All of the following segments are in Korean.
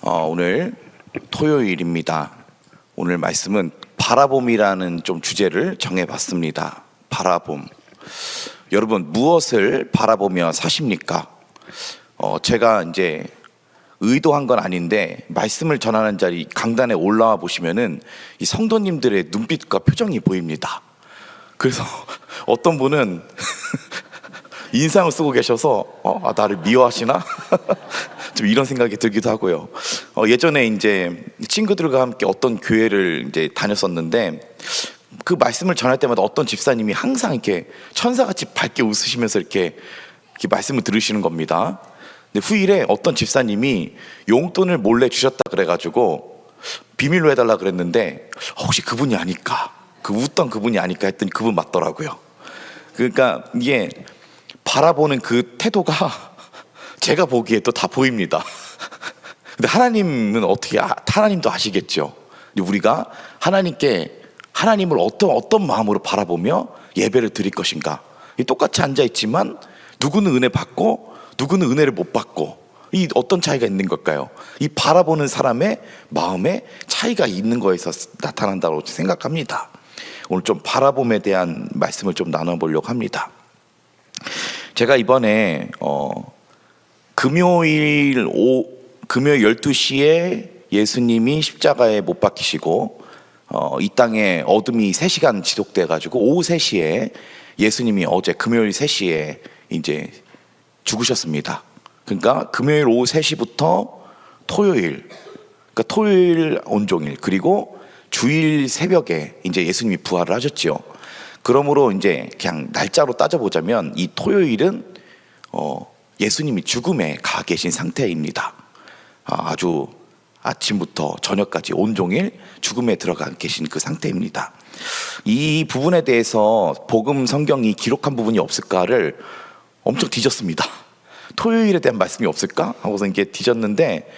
오늘 토요일입니다. 오늘 말씀은 바라봄이라는 좀 주제를 정해봤습니다. 바라봄. 여러분 무엇을 바라보며 사십니까? 제가 이제 의도한 건 아닌데 말씀을 전하는 자리 강단에 올라와 보시면은 이 성도님들의 눈빛과 표정이 보입니다. 그래서 어떤 분은 인상을 쓰고 계셔서 나를 미워하시나? 좀 이런 생각이 들기도 하고요. 예전에 이제 친구들과 함께 어떤 교회를 이제 다녔었는데 그 말씀을 전할 때마다 어떤 집사님이 항상 이렇게 천사같이 밝게 웃으시면서 이렇게 말씀을 들으시는 겁니다. 근데 후일에 어떤 집사님이 용돈을 몰래 주셨다 그래가지고 비밀로 해달라 그랬는데 혹시 그분이 아닐까? 그 웃던 그분이 아닐까 했더니 그분 맞더라고요. 그러니까 이게 바라보는 그 태도가 제가 보기에 또 다 보입니다. 근데 하나님은 어떻게 하나님도 아시겠죠. 우리가 하나님을 어떤 마음으로 바라보며 예배를 드릴 것인가. 똑같이 앉아 있지만 누구는 은혜 받고 누구는 은혜를 못 받고 이 어떤 차이가 있는 걸까요? 이 바라보는 사람의 마음에 차이가 있는 거에서 나타난다고 생각합니다. 오늘 좀 바라봄에 대한 말씀을 좀 나눠보려고 합니다. 제가 이번에 금요일 12시에 예수님이 십자가에 못 박히시고 이 땅에 어둠이 3시간 지속돼 가지고 오후 3시에 예수님이 어제 금요일 3시에 이제 죽으셨습니다. 그러니까 금요일 오후 3시부터 토요일, 그러니까 토요일 온종일 그리고 주일 새벽에 이제 예수님이 부활을 하셨지요. 그러므로 이제 그냥 날짜로 따져보자면 이 토요일은 예수님이 죽음에 가 계신 상태입니다. 아주 아침부터 저녁까지 온종일 죽음에 들어가 계신 그 상태입니다. 이 부분에 대해서 복음 성경이 기록한 부분이 없을까를 엄청 뒤졌습니다. 토요일에 대한 말씀이 없을까 하고서 이게 뒤졌는데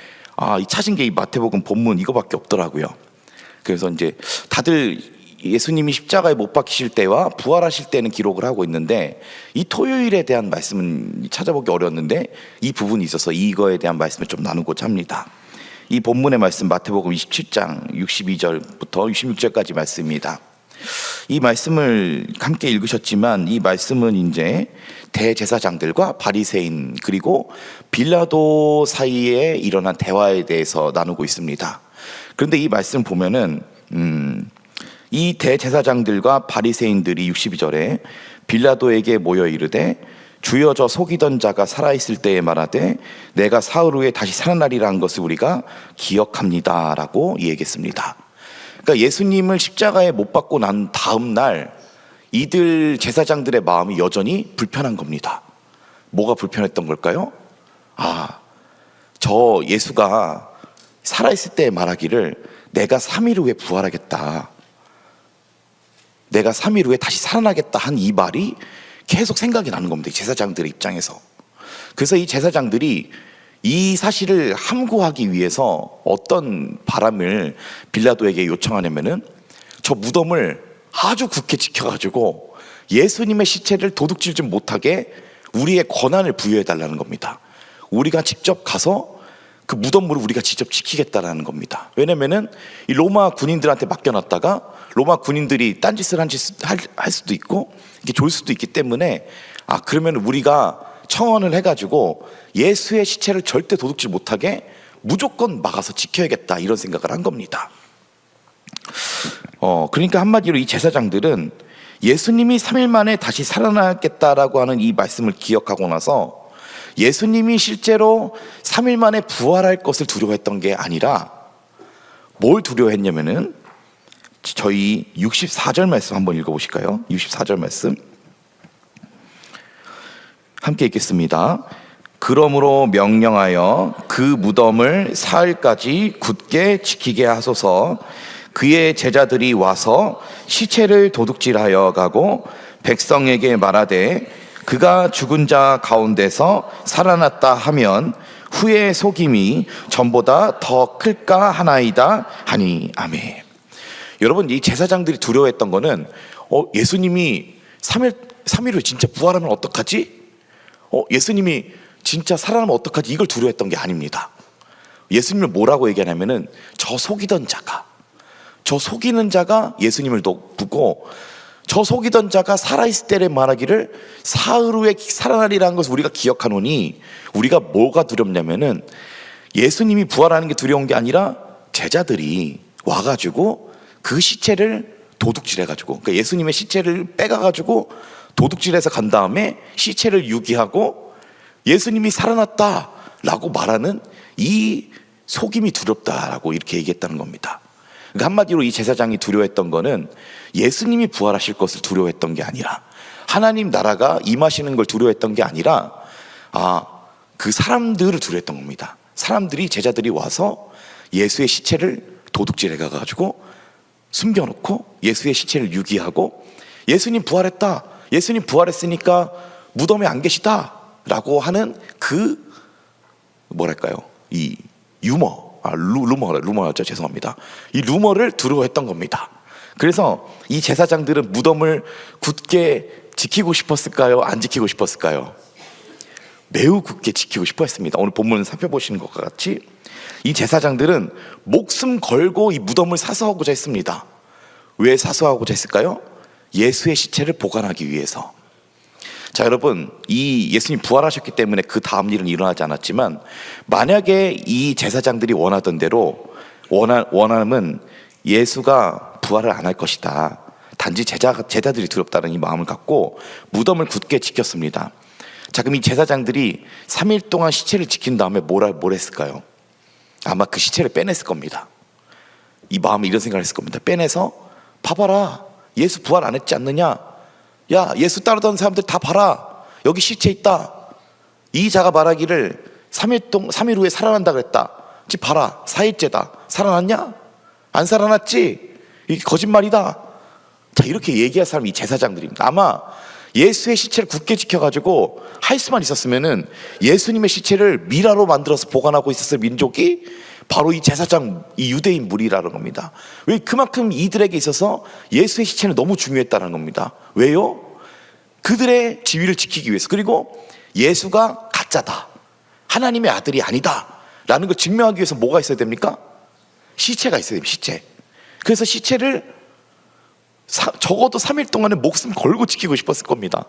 이 찾은 게 이 마태복음 본문 이거밖에 없더라고요. 그래서 이제 다들 예수님이 십자가에 못 박히실 때와 부활하실 때는 기록을 하고 있는데 이 토요일에 대한 말씀은 찾아보기 어려웠는데 이 부분이 있어서 이거에 대한 말씀을 좀 나누고자 합니다. 이 본문의 말씀 마태복음 27장 62절부터 66절까지 말씀입니다. 이 말씀을 함께 읽으셨지만 이 말씀은 이제 대제사장들과 바리새인 그리고 빌라도 사이에 일어난 대화에 대해서 나누고 있습니다. 그런데 이 말씀 보면은 이 대제사장들과 바리새인들이 62절에 빌라도에게 모여 이르되 주여 저 속이던 자가 살아있을 때에 말하되 내가 사흘 후에 다시 살아나리라 한 것을 우리가 기억합니다 라고 얘기했습니다. 그러니까 예수님을 십자가에 못 박고 난 다음 날 이들 제사장들의 마음이 여전히 불편한 겁니다. 뭐가 불편했던 걸까요? 저 예수가 살아있을 때 말하기를 내가 3일 후에 부활하겠다, 내가 3일 후에 다시 살아나겠다 한 이 말이 계속 생각이 나는 겁니다. 제사장들의 입장에서. 그래서 이 제사장들이 이 사실을 함구하기 위해서 어떤 바람을 빌라도에게 요청하냐면은 저 무덤을 아주 굳게 지켜가지고 예수님의 시체를 도둑질 좀 못하게 우리의 권한을 부여해달라는 겁니다. 우리가 직접 가서 그 무덤물을 우리가 직접 지키겠다라는 겁니다. 왜냐면은 이 로마 군인들한테 맡겨놨다가 로마 군인들이 딴짓을 할 수도 있고 이게 좋을 수도 있기 때문에 그러면 우리가 청원을 해가지고 예수의 시체를 절대 도둑질 못하게 무조건 막아서 지켜야겠다 이런 생각을 한 겁니다. 그러니까 한마디로 이 제사장들은 예수님이 3일 만에 다시 살아나겠다라고 하는 이 말씀을 기억하고 나서 예수님이 실제로 3일 만에 부활할 것을 두려워했던 게 아니라 뭘 두려워했냐면은 저희 64절 말씀 한번 읽어보실까요? 64절 말씀 함께 읽겠습니다. 그러므로 명령하여 그 무덤을 사흘까지 굳게 지키게 하소서. 그의 제자들이 와서 시체를 도둑질하여 가고 백성에게 말하되 그가 죽은 자 가운데서 살아났다 하면 후의 속임이 전보다 더 클까 하나이다 하니 아멘. 여러분 이 제사장들이 두려워했던 거는 예수님이 3일 후에 진짜 부활하면 어떡하지? 예수님이 진짜 살아나면 어떡하지? 이걸 두려워했던 게 아닙니다. 예수님을 뭐라고 얘기하냐면은 저 속이는 자가 예수님을 보고, 저 속이던 자가 살아있을 때에 말하기를 사흘 후에 살아나리라는 것을 우리가 기억하노니, 우리가 뭐가 두렵냐면은 예수님이 부활하는 게 두려운 게 아니라 제자들이 와가지고 그 시체를 도둑질해가지고, 그러니까 예수님의 시체를 빼가가지고 도둑질해서 간 다음에 시체를 유기하고 예수님이 살아났다라고 말하는 이 속임이 두렵다라고 이렇게 얘기했다는 겁니다. 그러니까 한마디로 이 제사장이 두려워했던 거는 예수님이 부활하실 것을 두려워했던 게 아니라, 하나님 나라가 임하시는 걸 두려워했던 게 아니라, 그 사람들을 두려워했던 겁니다. 사람들이, 제자들이 와서 예수의 시체를 도둑질해 가가지고 숨겨놓고 예수의 시체를 유기하고, 예수님 부활했다, 예수님 부활했으니까 무덤에 안 계시다 라고 하는 그 뭐랄까요, 이 루머였죠. 죄송합니다. 이 루머를 두려워했던 겁니다. 그래서 이 제사장들은 무덤을 굳게 지키고 싶었을까요? 안 지키고 싶었을까요? 매우 굳게 지키고 싶어 했습니다. 오늘 본문을 살펴보시는 것과 같이 이 제사장들은 목숨 걸고 이 무덤을 사수하고자 했습니다. 왜 사수하고자 했을까요? 예수의 시체를 보관하기 위해서. 자, 여러분, 이 예수님 부활하셨기 때문에 그 다음 일은 일어나지 않았지만, 만약에 이 제사장들이 원하던 대로, 원함은 예수가 부활을 안 할 것이다, 단지 제자들이 두렵다는 이 마음을 갖고 무덤을 굳게 지켰습니다. 자, 그럼 이 제사장들이 3일 동안 시체를 지킨 다음에 뭘 했을까요? 아마 그 시체를 빼냈을 겁니다. 이 마음에 이런 생각을 했을 겁니다. 빼내서, 봐봐라, 예수 부활 안 했지 않느냐? 야, 예수 따르던 사람들 다 봐라, 여기 시체 있다. 이 자가 말하기를 3일 후에 살아난다 그랬다. 지금 봐라, 4일째다. 살아났냐? 안 살아났지? 이게 거짓말이다. 자, 이렇게 얘기할 사람이 이 제사장들입니다. 아마 예수의 시체를 굳게 지켜가지고 할 수만 있었으면은 예수님의 시체를 미라로 만들어서 보관하고 있었을 민족이 바로 이 제사장, 이 유대인 무리라는 겁니다. 왜? 그만큼 이들에게 있어서 예수의 시체는 너무 중요했다는 겁니다. 왜요? 그들의 지위를 지키기 위해서, 그리고 예수가 가짜다, 하나님의 아들이 아니다 라는 걸 증명하기 위해서 뭐가 있어야 됩니까? 시체가 있어야 됩니다. 시체. 그래서 시체를 적어도 3일 동안은 목숨 걸고 지키고 싶었을 겁니다.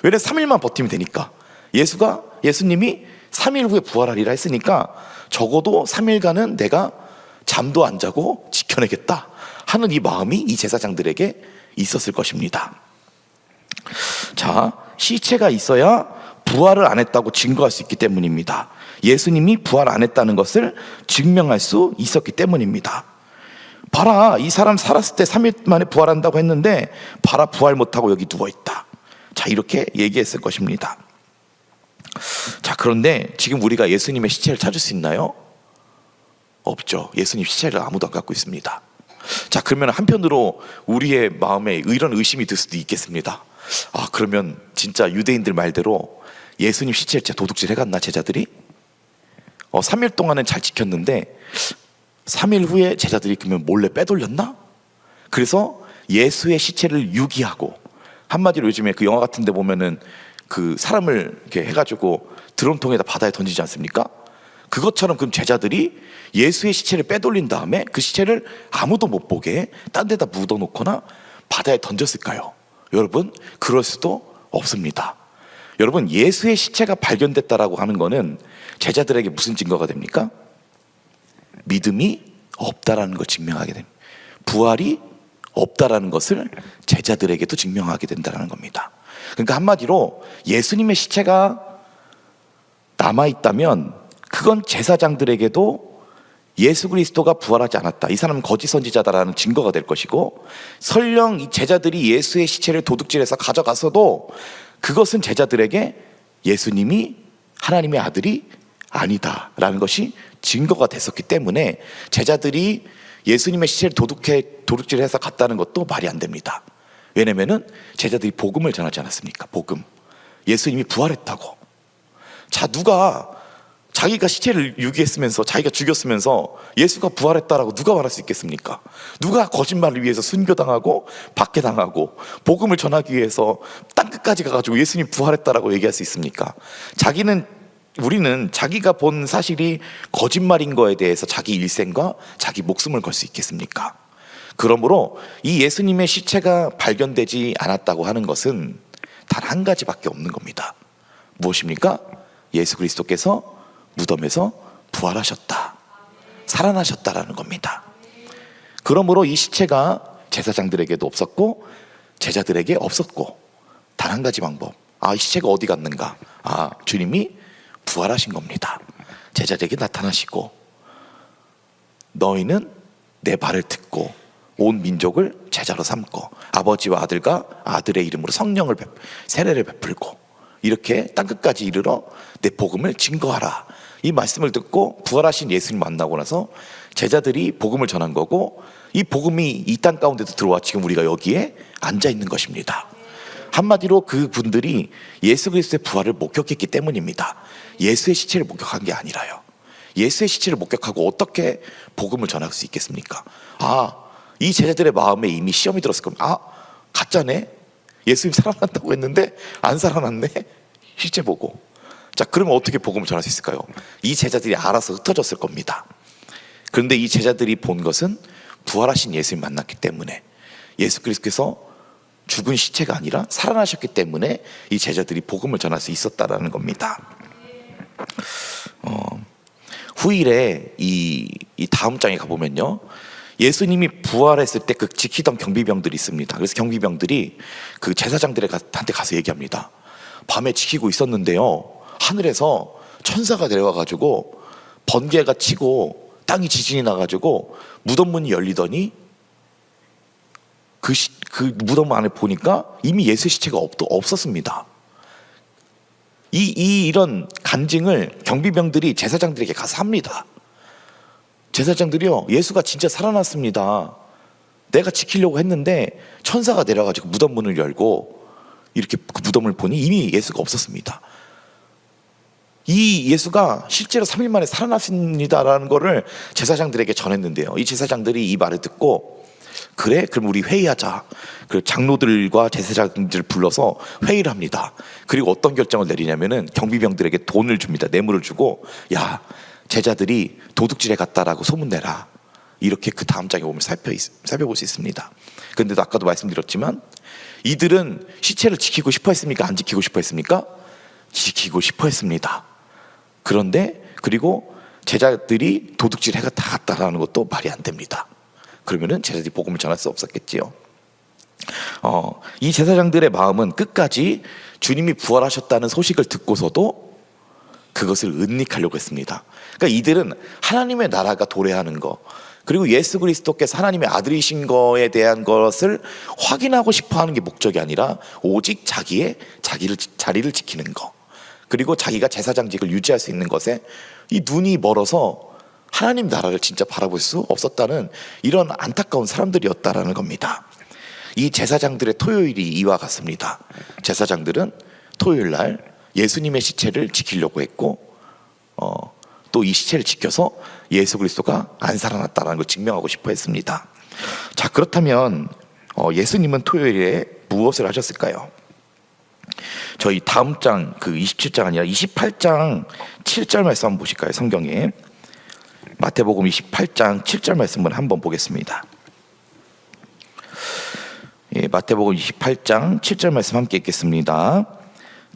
왜냐면 3일만 버티면 되니까. 예수님이 3일 후에 부활하리라 했으니까 적어도 3일간은 내가 잠도 안 자고 지켜내겠다 하는 이 마음이 이 제사장들에게 있었을 것입니다. 자, 시체가 있어야 부활을 안 했다고 증거할 수 있기 때문입니다. 예수님이 부활 안 했다는 것을 증명할 수 있었기 때문입니다. 봐라, 이 사람 살았을 때 3일 만에 부활한다고 했는데 봐라, 부활 못하고 여기 누워있다. 자, 이렇게 얘기했을 것입니다. 자, 그런데 지금 우리가 예수님의 시체를 찾을 수 있나요? 없죠. 예수님 시체를 아무도 안 갖고 있습니다. 자, 그러면 한편으로 우리의 마음에 이런 의심이 들 수도 있겠습니다. 그러면 진짜 유대인들 말대로 예수님 시체를 진짜 도둑질 해갔나, 제자들이? 3일 동안은 잘 지켰는데 3일 후에 제자들이 그러면 몰래 빼돌렸나? 그래서 예수의 시체를 유기하고, 한마디로 요즘에 그 영화 같은 데 보면은 그 사람을 이렇게 해가지고 드럼통에다 바다에 던지지 않습니까? 그것처럼 그럼 제자들이 예수의 시체를 빼돌린 다음에 그 시체를 아무도 못 보게 딴 데다 묻어놓거나 바다에 던졌을까요? 여러분, 그럴 수도 없습니다. 여러분, 예수의 시체가 발견됐다라고 하는 거는 제자들에게 무슨 증거가 됩니까? 믿음이 없다라는 걸 증명하게 됩니다. 부활이 없다라는 것을 제자들에게도 증명하게 된다는 겁니다. 그러니까 한마디로 예수님의 시체가 남아있다면 그건 제사장들에게도 예수 그리스도가 부활하지 않았다, 이 사람은 거짓 선지자다라는 증거가 될 것이고, 설령 이 제자들이 예수의 시체를 도둑질해서 가져가서도 그것은 제자들에게 예수님이 하나님의 아들이 아니다라는 것이 증거가 됐었기 때문에 제자들이 예수님의 시체를 도둑질해서 갔다는 것도 말이 안 됩니다. 왜냐면은 제자들이 복음을 전하지 않았습니까? 복음. 예수님이 부활했다고. 자, 누가 자기가 시체를 유기했으면서 자기가 죽였으면서 예수가 부활했다라고 누가 말할 수 있겠습니까? 누가 거짓말을 위해서 순교당하고 박해당하고 복음을 전하기 위해서 땅끝까지 가가지고 예수님 부활했다라고 얘기할 수 있습니까? 자기는 우리는 자기가 본 사실이 거짓말인 거에 대해서 자기 일생과 자기 목숨을 걸 수 있겠습니까? 그러므로 이 예수님의 시체가 발견되지 않았다고 하는 것은 단 한 가지밖에 없는 겁니다. 무엇입니까? 예수 그리스도께서 무덤에서 부활하셨다, 살아나셨다라는 겁니다. 그러므로 이 시체가 제사장들에게도 없었고 제자들에게 없었고, 단 한 가지 방법, 이 시체가 어디 갔는가? 주님이 부활하신 겁니다. 제자들에게 나타나시고, 너희는 내 말을 듣고 온 민족을 제자로 삼고 아버지와 아들과 아들의 이름으로 성령을 세례를 베풀고 이렇게 땅끝까지 이르러 내 복음을 증거하라. 이 말씀을 듣고 부활하신 예수님 만나고 나서 제자들이 복음을 전한 거고, 이 복음이 이 땅 가운데도 들어와 지금 우리가 여기에 앉아 있는 것입니다. 한마디로 그분들이 예수 그리스도의 부활을 목격했기 때문입니다. 예수의 시체를 목격한 게 아니라요. 예수의 시체를 목격하고 어떻게 복음을 전할 수 있겠습니까? 이 제자들의 마음에 이미 시험이 들었을 겁니다. 가짜네? 예수님 살아난다고 했는데 안 살아났네? 시체 보고. 자, 그러면 어떻게 복음을 전할 수 있을까요? 이 제자들이 알아서 흩어졌을 겁니다. 그런데 이 제자들이 본 것은 부활하신 예수님 만났기 때문에, 예수 그리스도께서 죽은 시체가 아니라 살아나셨기 때문에 이 제자들이 복음을 전할 수 있었다라는 겁니다. 후일에 이 다음 장에 가보면요, 예수님이 부활했을 때 그 지키던 경비병들이 있습니다. 그래서 경비병들이 그 제사장들한테 가서 얘기합니다. 밤에 지키고 있었는데요, 하늘에서 천사가 내려와가지고 번개가 치고 땅이 지진이 나가지고 무덤 문이 열리더니 그 무덤 안에 보니까 이미 예수 시체가 없었습니다. 이런 간증을 경비병들이 제사장들에게 가서 합니다. 제사장들이요, 예수가 진짜 살아났습니다. 내가 지키려고 했는데 천사가 내려가지고 무덤 문을 열고 이렇게 그 무덤을 보니 이미 예수가 없었습니다. 이 예수가 실제로 3일 만에 살아났습니다라는 거를 제사장들에게 전했는데요, 이 제사장들이 이 말을 듣고, 그래? 그럼 우리 회의하자. 그 장로들과 제사장들을 불러서 회의를 합니다. 그리고 어떤 결정을 내리냐면은 경비병들에게 돈을 줍니다. 뇌물을 주고, 야, 제자들이 도둑질해 갔다라고 소문내라. 이렇게 그 다음 장에 보면 살펴볼 수 있습니다. 그런데도 아까도 말씀드렸지만 이들은 시체를 지키고 싶어 했습니까? 안 지키고 싶어 했습니까? 지키고 싶어 했습니다. 그런데 그리고 제자들이 도둑질해 갔다라는 것도 말이 안 됩니다. 그러면은 제자들이 복음을 전할 수 없었겠지요. 이 제사장들의 마음은 끝까지 주님이 부활하셨다는 소식을 듣고서도 그것을 은닉하려고 했습니다. 그러니까 이들은 하나님의 나라가 도래하는 거, 그리고 예수 그리스도께서 하나님의 아들이신 거에 대한 것을 확인하고 싶어하는 게 목적이 아니라 오직 자리를 지키는 거, 그리고 자기가 제사장직을 유지할 수 있는 것에 이 눈이 멀어서 하나님 나라를 진짜 바라볼 수 없었다는 이런 안타까운 사람들이었다라는 겁니다. 이 제사장들의 토요일이 이와 같습니다. 제사장들은 토요일 날 예수님의 시체를 지키려고 했고, 또 이 시체를 지켜서 예수 그리스도가 안 살아났다는 걸 증명하고 싶어 했습니다. 자, 그렇다면 예수님은 토요일에 무엇을 하셨을까요? 저희 다음 장, 그 27장 아니라 28장 7절 말씀 한번 보실까요? 성경에 마태복음 28장 7절 말씀을 한번 보겠습니다. 마태복음 28장 7절 말씀 함께 읽겠습니다.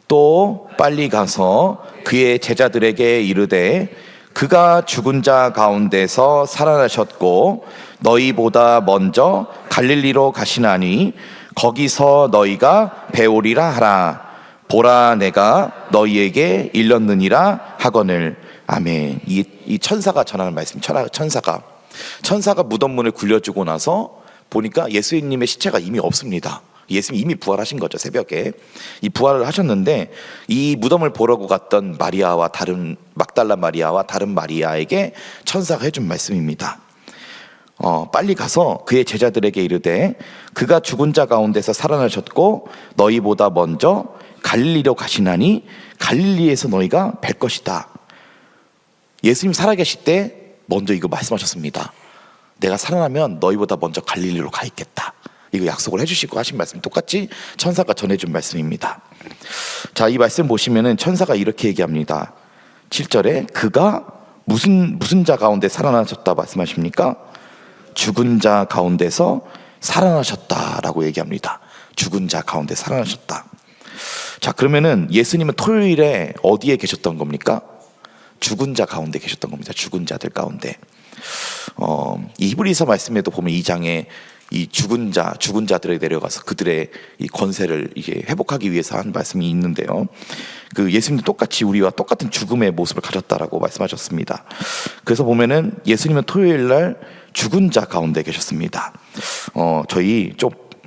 또 빨리 가서 그의 제자들에게 이르되 그가 죽은 자 가운데서 살아나셨고 너희보다 먼저 갈릴리로 가시나니 거기서 너희가 배우리라 하라. 보라, 내가 너희에게 일렀느니라 하거늘. 아멘. 이 천사가 전하는 말씀, 천사가 무덤 문을 굴려주고 나서 보니까 예수님의 시체가 이미 없습니다. 예수님이 이미 부활하신 거죠. 새벽에 이 부활을 하셨는데, 이 무덤을 보러고 갔던 마리아와 다른 막달라 마리아와 다른 마리아에게 천사가 해준 말씀입니다. 빨리 가서 그의 제자들에게 이르되 그가 죽은 자 가운데서 살아나셨고 너희보다 먼저 갈릴리로 가시나니 갈릴리에서 너희가 뵐 것이다. 예수님 살아계실 때 먼저 이거 말씀하셨습니다. 내가 살아나면 너희보다 먼저 갈릴리로 가 있겠다. 이거 약속을 해주시고 하신 말씀, 똑같이 천사가 전해준 말씀입니다. 자, 이 말씀 보시면은 천사가 이렇게 얘기합니다. 7절에 그가 무슨 자 가운데 살아나셨다 말씀하십니까? 죽은 자 가운데서 살아나셨다라고 얘기합니다. 죽은 자 가운데 살아나셨다. 자, 그러면은 예수님은 토요일에 어디에 계셨던 겁니까? 죽은 자 가운데 계셨던 겁니다. 죽은 자들 가운데. 이 히브리서 말씀에도 보면 2장에 이 죽은 자들에 내려가서 그들의 이 권세를 이게 회복하기 위해서 한 말씀이 있는데요. 그 예수님도 똑같이 우리와 똑같은 죽음의 모습을 가졌다라고 말씀하셨습니다. 그래서 보면은 예수님은 토요일 날 죽은 자 가운데 계셨습니다. 저희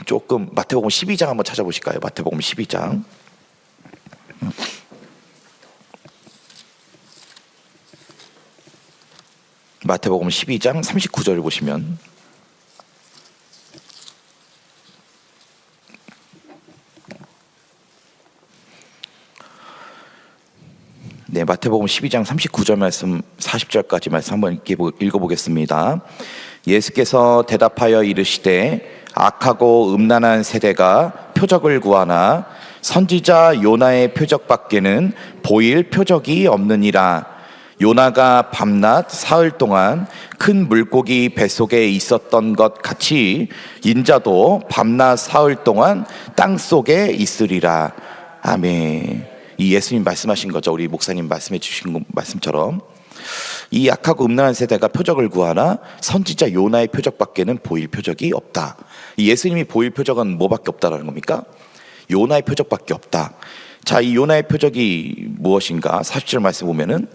조금 마태복음 12장 한번 찾아보실까요? 마태복음 12장. 마태복음 12장 39절을 보시면 네, 마태복음 12장 39절 말씀 40절까지 말씀 한번 읽어보겠습니다. 예수께서 대답하여 이르시되 악하고 음란한 세대가 표적을 구하나 선지자 요나의 표적밖에는 보일 표적이 없느니라. 요나가 밤낮 사흘 동안 큰 물고기 뱃속에 있었던 것 같이 인자도 밤낮 사흘 동안 땅속에 있으리라. 아멘. 이 예수님 말씀하신 거죠. 우리 목사님 말씀해 주신 말씀처럼 이 악하고 음란한 세대가 표적을 구하나 선지자 요나의 표적밖에는 보일 표적이 없다. 이 예수님이 보일 표적은 뭐밖에 없다라는 겁니까? 요나의 표적밖에 없다. 자, 이 요나의 표적이 무엇인가? 40절 말씀 보면은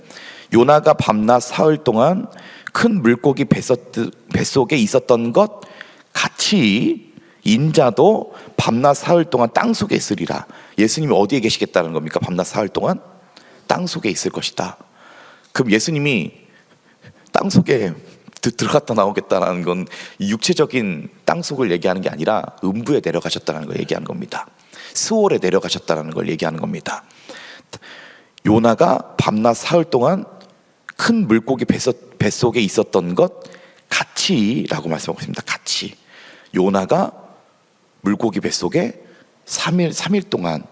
요나가 밤낮 사흘 동안 큰 물고기 뱃속에 있었던 것 같이 인자도 밤낮 사흘 동안 땅속에 있으리라. 예수님이 어디에 계시겠다는 겁니까? 밤낮 사흘 동안 땅속에 있을 것이다. 그럼 예수님이 땅속에 들어갔다 나오겠다는 건 육체적인 땅속을 얘기하는 게 아니라 음부에 내려가셨다는 걸 얘기하는 겁니다. 스올에 내려가셨다는 걸 얘기하는 겁니다. 요나가 밤낮 사흘 동안 큰 물고기 뱃속에 있었던 것 같이라고 말씀하고 있습니다. 같이. 요나가 물고기 뱃속에 3일 동안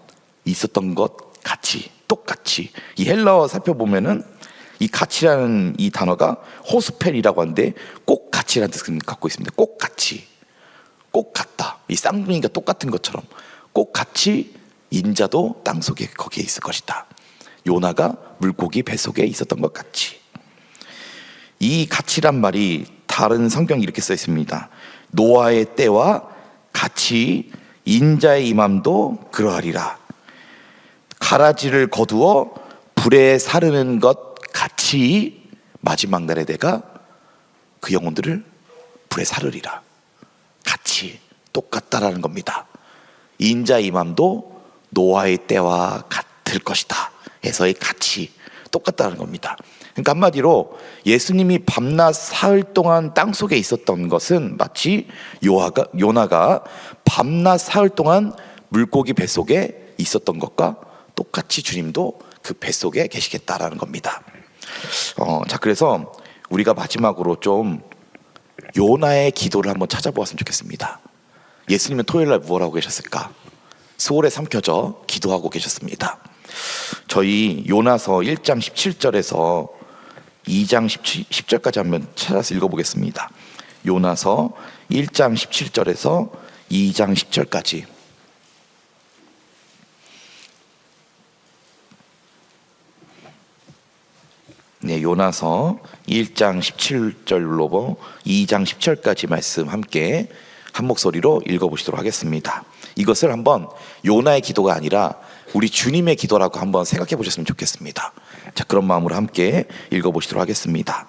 있었던 것 같이, 똑같이. 이 헬라어 살펴보면은 이 같이라는 이 단어가 호스펠이라고 하는데 꼭 같이라는 뜻을 갖고 있습니다. 꼭 같이, 꼭 같다. 이 쌍둥이가 똑같은 것처럼 꼭 같이 인자도 땅속에 거기에 있을 것이다. 요나가 물고기 뱃속에 있었던 것 같이. 이 같이란 말이 다른 성경이 이렇게 써 있습니다. 노아의 때와 같이 인자의 임함도 그러하리라. 가라지를 거두어 불에 사르는 것 같이 마지막 날에 내가 그 영혼들을 불에 사르리라. 같이 똑같다라는 겁니다. 인자의 임함도 노아의 때와 같을 것이다 해서의 같이 똑같다는 겁니다. 그러니까 한마디로 예수님이 밤낮 사흘 동안 땅속에 있었던 것은 마치 요나가 밤낮 사흘 동안 물고기 뱃속에 있었던 것과 똑같이 주님도 그 뱃속에 계시겠다라는 겁니다. 자, 그래서 우리가 마지막으로 좀 요나의 기도를 한번 찾아보았으면 좋겠습니다. 예수님은 토요일날 무엇 하고 계셨을까? 스올에 삼켜져 기도하고 계셨습니다. 저희 요나서 1장 17절에서 2장 10절까지 한번 찾아서 읽어보겠습니다. 요나서 1장 17절에서 2장 10절까지. 네, 요나서 1장 17절로 2장 10절까지 말씀 함께 한 목소리로 읽어보시도록 하겠습니다. 이것을 한번 요나의 기도가 아니라 우리 주님의 기도라고 한번 생각해 보셨으면 좋겠습니다. 자, 그런 마음으로 함께 읽어보시도록 하겠습니다.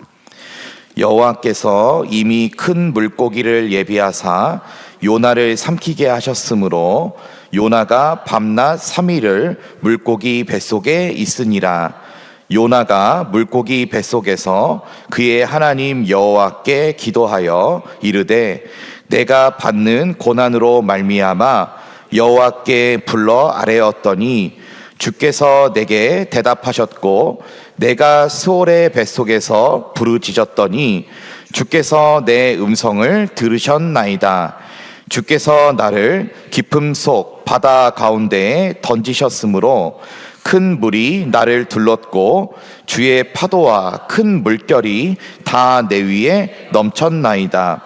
여호와께서 이미 큰 물고기를 예비하사 요나를 삼키게 하셨으므로 요나가 밤낮 3일을 물고기 뱃속에 있으니라. 요나가 물고기 뱃속에서 그의 하나님 여호와께 기도하여 이르되 내가 받는 고난으로 말미암아 여호와께 불러 아뢰었더니 주께서 내게 대답하셨고 내가 스올의 뱃속에서 부르짖었더니 주께서 내 음성을 들으셨나이다. 주께서 나를 깊음 속 바다 가운데에 던지셨으므로 큰 물이 나를 둘렀고 주의 파도와 큰 물결이 다 내 위에 넘쳤나이다.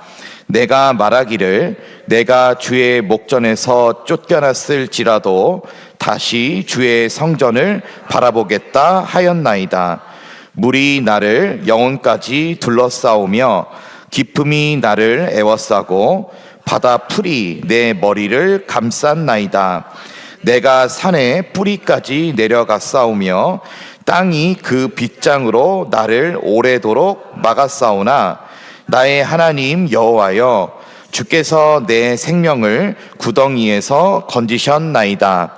내가 말하기를 내가 주의 목전에서 쫓겨났을지라도 다시 주의 성전을 바라보겠다 하였나이다. 물이 나를 영혼까지 둘러싸우며 깊음이 나를 애워싸고 바다 풀이 내 머리를 감쌌나이다. 내가 산의 뿌리까지 내려갔사오며 땅이 그 빗장으로 나를 오래도록 막았사오나 나의 하나님 여호와여, 주께서 내 생명을 구덩이에서 건지셨나이다.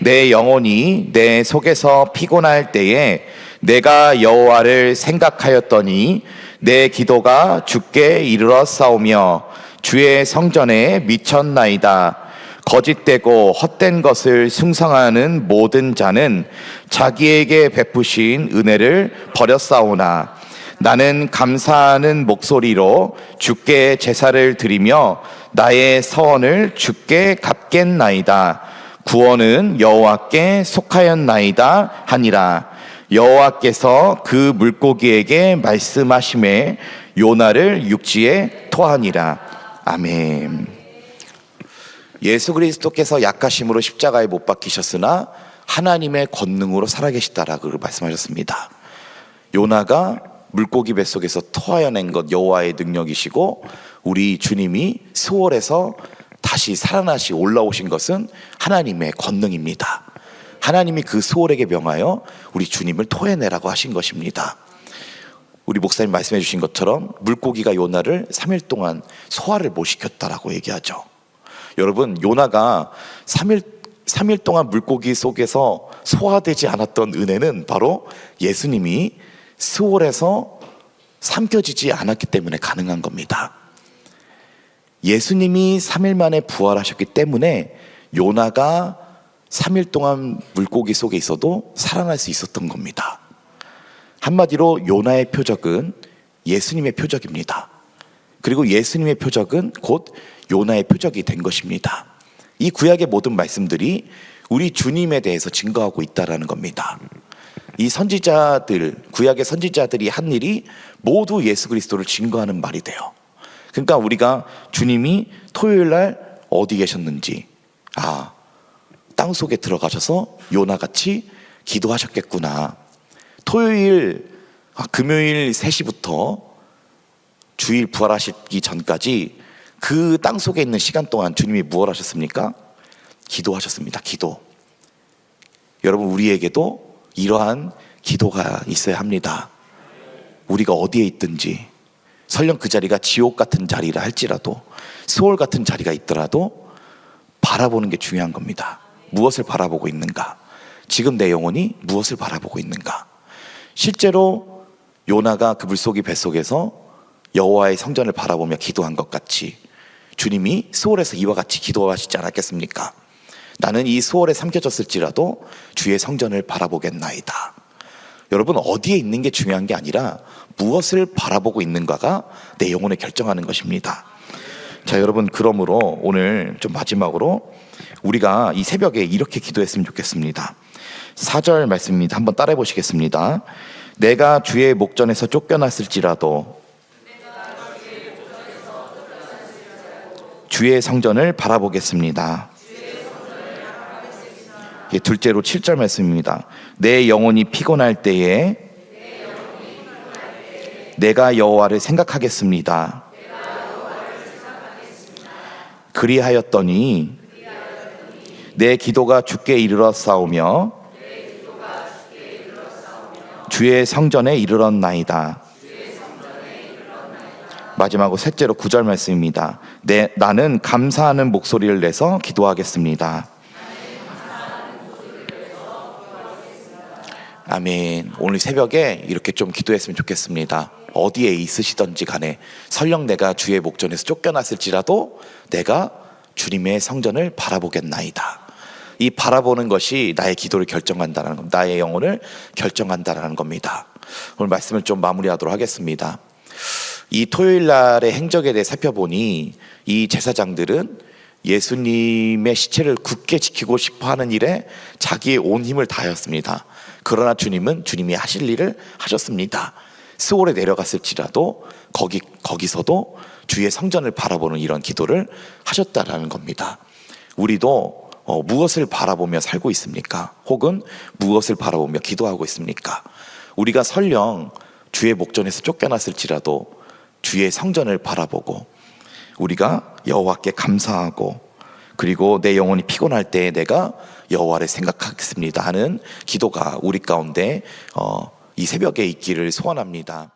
내 영혼이 내 속에서 피곤할 때에 내가 여호와를 생각하였더니 내 기도가 주께 이르렀사오며 주의 성전에 미쳤나이다. 거짓되고 헛된 것을 숭상하는 모든 자는 자기에게 베푸신 은혜를 버렸사오나 나는 감사하는 목소리로 주께 제사를 드리며 나의 서원을 주께 갚겠나이다. 구원은 여호와께 속하였나이다 하니라. 여호와께서 그 물고기에게 말씀하심에 요나를 육지에 토하니라. 아멘. 예수 그리스도께서 약하심으로 십자가에 못 박히셨으나 하나님의 권능으로 살아계시다라고 말씀하셨습니다. 요나가 물고기 뱃속에서 토하여낸 것 여호와의 능력이시고, 우리 주님이 스월에서 다시 살아나시 올라오신 것은 하나님의 권능입니다. 하나님이 그 스월에게 명하여 우리 주님을 토해내라고 하신 것입니다. 우리 목사님 말씀해 주신 것처럼 물고기가 요나를 3일 동안 소화를 못 시켰다라고 얘기하죠. 여러분, 요나가 3일 동안 물고기 속에서 소화되지 않았던 은혜는 바로 예수님이 스월에서 삼켜지지 않았기 때문에 가능한 겁니다. 예수님이 3일 만에 부활하셨기 때문에 요나가 3일 동안 물고기 속에 있어도 살아날 수 있었던 겁니다. 한마디로 요나의 표적은 예수님의 표적입니다. 그리고 예수님의 표적은 곧 요나의 표적이 된 것입니다. 이 구약의 모든 말씀들이 우리 주님에 대해서 증거하고 있다라는 겁니다. 이 선지자들, 구약의 선지자들이 한 일이 모두 예수 그리스도를 증거하는 말이 돼요. 그러니까 우리가 주님이 토요일 날 어디 계셨는지, 땅속에 들어가셔서 요나같이 기도하셨겠구나. 토요일, 금요일 3시부터 주일 부활하시기 전까지 그 땅속에 있는 시간 동안 주님이 무엇 하셨습니까? 기도하셨습니다. 기도. 여러분, 우리에게도 이러한 기도가 있어야 합니다. 우리가 어디에 있든지, 설령 그 자리가 지옥 같은 자리라 할지라도, 스월 같은 자리가 있더라도 바라보는 게 중요한 겁니다. 무엇을 바라보고 있는가? 지금 내 영혼이 무엇을 바라보고 있는가? 실제로 요나가 그 물고기 뱃속에서 여호와의 성전을 바라보며 기도한 것 같이 주님이 스월에서 이와 같이 기도하시지 않았겠습니까? 나는 이 스월에 삼켜졌을지라도 주의 성전을 바라보겠나이다. 여러분, 어디에 있는 게 중요한 게 아니라 무엇을 바라보고 있는가가 내 영혼을 결정하는 것입니다. 자, 여러분, 그러므로 오늘 좀 마지막으로 우리가 이 새벽에 이렇게 기도했으면 좋겠습니다. 4절 말씀입니다. 한번 따라해 보시겠습니다. 내가 주의 목전에서 쫓겨났을지라도 주의 성전을 바라보겠습니다. 둘째로 7절 말씀입니다. 내 영혼이 피곤할 때에 내가 여호와를 생각하겠습니다. 그리하였더니 내 기도가 주께 이르렀사오며 주의 성전에 이르렀나이다. 마지막으로 셋째로 9절 말씀입니다. 나는 감사하는 목소리를 내서 기도하겠습니다. 아멘. 오늘 새벽에 이렇게 좀 기도했으면 좋겠습니다. 어디에 있으시던지 간에, 설령 내가 주의 목전에서 쫓겨났을지라도 내가 주님의 성전을 바라보겠나이다. 이 바라보는 것이 나의 기도를 결정한다는 겁니다. 나의 영혼을 결정한다는 겁니다. 오늘 말씀을 좀 마무리하도록 하겠습니다. 이 토요일 날의 행적에 대해 살펴보니 이 제사장들은 예수님의 시체를 굳게 지키고 싶어 하는 일에 자기의 온 힘을 다하였습니다. 그러나 주님이 하실 일을 하셨습니다. 스올에 내려갔을지라도 거기서도 주의 성전을 바라보는 이런 기도를 하셨다라는 겁니다. 우리도 무엇을 바라보며 살고 있습니까? 혹은 무엇을 바라보며 기도하고 있습니까? 우리가 설령 주의 목전에서 쫓겨났을지라도 주의 성전을 바라보고 우리가 여호와께 감사하고 그리고 내 영혼이 피곤할 때에 내가 여호와를 생각하겠습니다 하는 기도가 우리 가운데 이 새벽에 있기를 소원합니다.